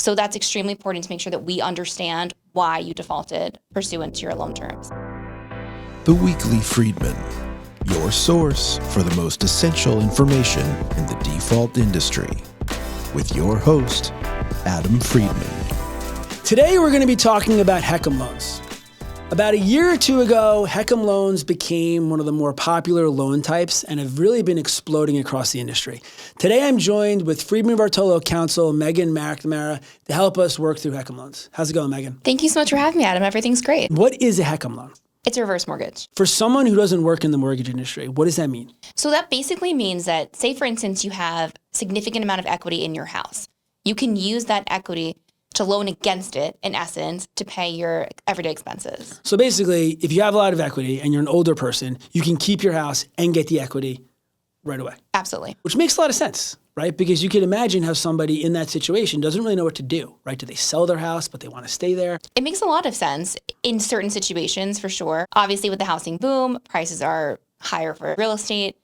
So that's extremely important to make sure that we understand why you defaulted pursuant to your loan terms. The Weekly Friedman, your source for the most essential information in the default industry, with your host, Adam Friedman. Today we're going to be talking about HECM loans. About a year or two ago, HECM loans became one of the more popular loan types and have really been exploding across the industry. Today I'm joined with Friedman Vartolo counsel Megan McNamara to help us work through HECM loans. How's it going, Megan? Thank you so much for having me, Adam. Everything's great. What is a HECM loan? It's a reverse mortgage. For someone who doesn't work in the mortgage industry, what does that mean? So that basically means that, say for instance, you have a significant amount of equity in your house. You can use that equity to loan against it, in essence, to pay your everyday expenses. So basically, if you have a lot of equity and you're an older person, you can keep your house and get the equity right away. Absolutely. Which makes a lot of sense, right? Because you can imagine how somebody in that situation doesn't really know what to do, right? Do they sell their house, but they want to stay there? It makes a lot of sense in certain situations, for sure. Obviously, with the housing boom, prices are higher for real estate.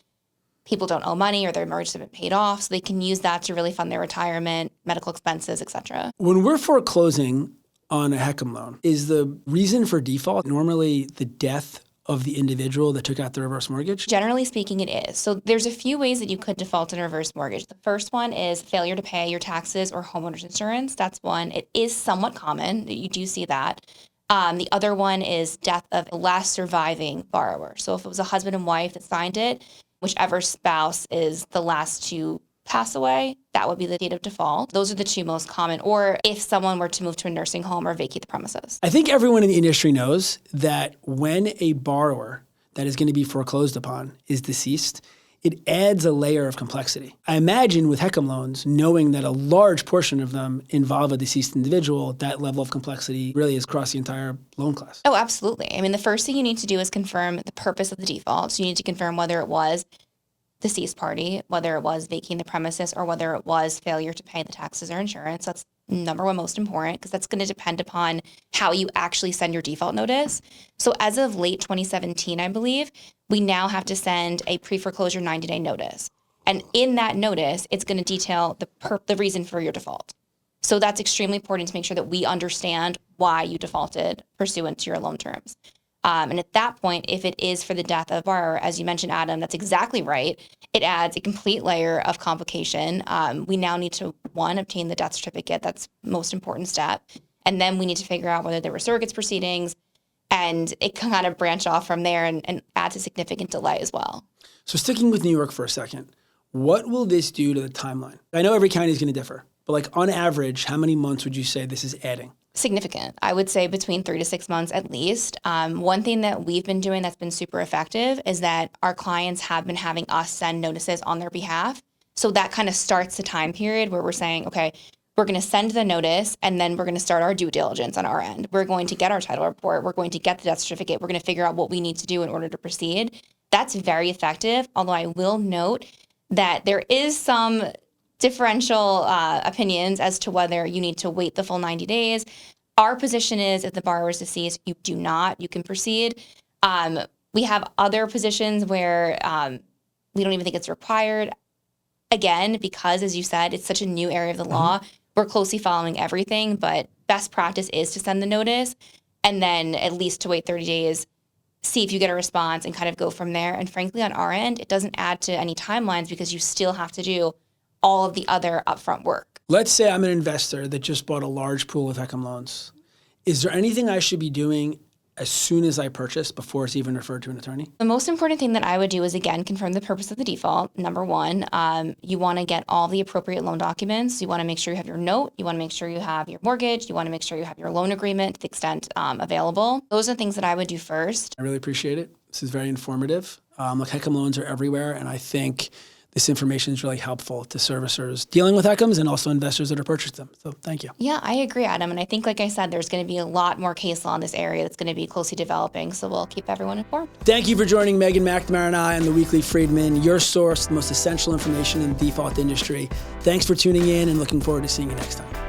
People don't owe money or their mortgages have been paid off, so they can use that to really fund their retirement, medical expenses, etc. When we're foreclosing on a HECM loan, is the reason for default normally the death of the individual that took out the reverse mortgage? Generally speaking, it is. So there's a few ways that you could default in a reverse mortgage. The first one is failure to pay your taxes or homeowner's insurance. That's one. It is somewhat common. You do see that. The other one is death of the last surviving borrower. So if it was a husband and wife that signed it, whichever spouse is the last to pass away, that would be the date of default. Those are the two most common. Or if someone were to move to a nursing home or vacate the premises. I think everyone in the industry knows that when a borrower that is going to be foreclosed upon is deceased, it adds a layer of complexity. I imagine with HECM loans, knowing that a large portion of them involve a deceased individual, that level of complexity really is across the entire loan class. Oh, absolutely. I mean, the first thing you need to do is confirm the purpose of the default. So you need to confirm whether it was the deceased party, whether it was vacating the premises, or whether it was failure to pay the taxes or insurance. That's number one most important, because that's going to depend upon how you actually send your default notice. So as of late 2017, I believe, we now have to send a pre-foreclosure 90-day notice. And in that notice, it's going to detail the reason for your default. So that's extremely important to make sure that we understand why you defaulted pursuant to your loan terms. And at that point, if it is for the death of a borrower, as you mentioned, Adam, that's exactly right. It adds a complete layer of complication. We now need to, one, obtain the death certificate. That's the most important step. And then we need to figure out whether there were surrogates proceedings. And it can kind of branch off from there and adds a significant delay as well. So sticking with New York for a second, what will this do to the timeline? I know every county is going to differ, but like on average, how many months would you say this is adding? Significant. I would say between 3 to 6 months at least. One thing that we've been doing that's been super effective is that our clients have been having us send notices on their behalf. So that kind of starts the time period where we're saying, okay, we're going to send the notice and then we're going to start our due diligence on our end. We're going to get our title report. We're going to get the death certificate. We're going to figure out what we need to do in order to proceed. That's very effective, although I will note that there is some differential opinions as to whether you need to wait the full 90 days. Our position is if the borrower is deceased, you do not. You can proceed. We have other positions where we don't even think it's required. Again, because as you said, it's such a new area of the law, we're closely following everything, but best practice is to send the notice and then at least to wait 30 days, see if you get a response and kind of go from there. And frankly, on our end, it doesn't add to any timelines because you still have to do all of the other upfront work. Let's say I'm an investor that just bought a large pool of HECM loans. Is there anything I should be doing as soon as I purchase before it's even referred to an attorney? The most important thing that I would do is, again, confirm the purpose of the default. Number one, you want to get all the appropriate loan documents. You want to make sure you have your note. You want to make sure you have your mortgage. You want to make sure you have your loan agreement to the extent available. Those are things that I would do first. I really appreciate it. This is very informative. Look, HECM loans are everywhere, and I think this information is really helpful to servicers dealing with HECMs and also investors that are purchased them. So thank you. Yeah, I agree, Adam. And I think, like I said, there's going to be a lot more case law in this area that's going to be closely developing. So we'll keep everyone informed. Thank you for joining Megan McNamara and I on the Weekly Friedman, your source, the most essential information in the default industry. Thanks for tuning in and looking forward to seeing you next time.